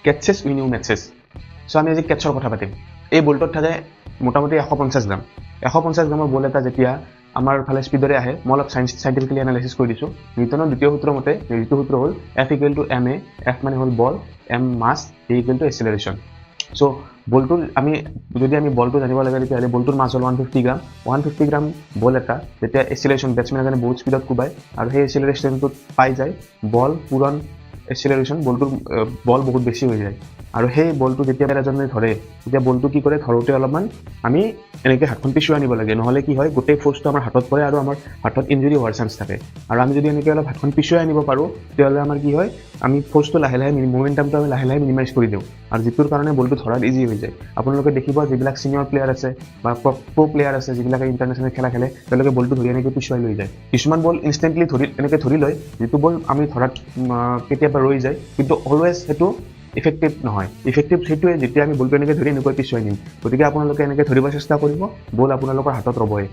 কেটচেছ winning মেটচেছ so আমি আজি কেটছৰ কথা পাতিম এই বলটোত থাকে মোটামুটি 150 গ্ৰাম 150 গ্ৰামৰ বল এটা যেতিয়া আমাৰ ফালে স্পিডৰে আহে মই অলপ সাইন্টিফিক্যালি এনালাইসিস কৰি দিছো নিউটনৰ দ্বিতীয় সূত্ৰ মতে দ্বিতীয় সূত্ৰ হ'ল F = ma F মানে হ'ল বল m মাছ a = এক্সেলাৰেশন সো বলটোৰ আমি যদি আমি বলটো জানিব লাগে তেতিয়া বলটোৰ মাছ হ'ল 150 গ্ৰাম 150 গ্ৰাম বল এটা যেতিয়া এক্সেলাৰেশন ব্যাটসম্যান এজনে বহুত স্পিডত কুবাই আৰু সেই এক্সেলাৰেশনটো পাই যায় বল পুৰণ এক্সেলাৰেশন বলটোৰ বল বহুত বেছি হৈ যায় আৰু সেই বলটো যেতিয়া এজনে ধৰে তেতিয়া বলটো কি কৰে ধৰোতে অলপমান আমি এনেকে হাতখন পিছুৱাই নিব লাগে নহলে কি হয় গোটেই ফোৰ্সটো আমাৰ হাতত পৰে আৰু আমাৰ হাতত ইনজুৰি হোৱাৰ চান্স থাকে আৰু আমি যদি এনেকে অলপ হাতখন পিছুৱাই নিব পাৰো তেতিয়াহলে আমাৰ কি হয় আমি ফোৰ্সটো লাহে লাহে মোমেন্টামটো আমি লাহে লাহে মিনিমাইজ কৰি দিওঁ আৰু যিটোৰ কাৰণে বলটো ধৰাত ইজি হৈ যায় আপোনালোকে দেখিব যিবিলাক সিনিয়ৰ প্লেয়াৰ আছে বা প্ৰো প্লেয়াৰ আছে যিবিলাক ইন্টাৰনেশ্যনেল খেলা খেলে তেওঁলোকে বলটো ধৰি এনেকে পিছুৱাই লৈ যায় কিছুমান বল ইনষ্টেন্টলি এনেকে ধৰি লয় যিটো বল আমি ধৰাত কেতিয়াবা ৰৈ যায় কিন্তু অলৱেজ হেতু ইফেক্টিভ নহয় ইফেক্টিভ সেইটোৱে যেতিয়া আমি বলটো এনেকে ধৰি এনেকৈ পিছুৱাই নিম গতিকে আপোনালোকে এনেকে ধৰিব চেষ্টা কৰিব বল আপোনালোকৰ হাতত ৰবই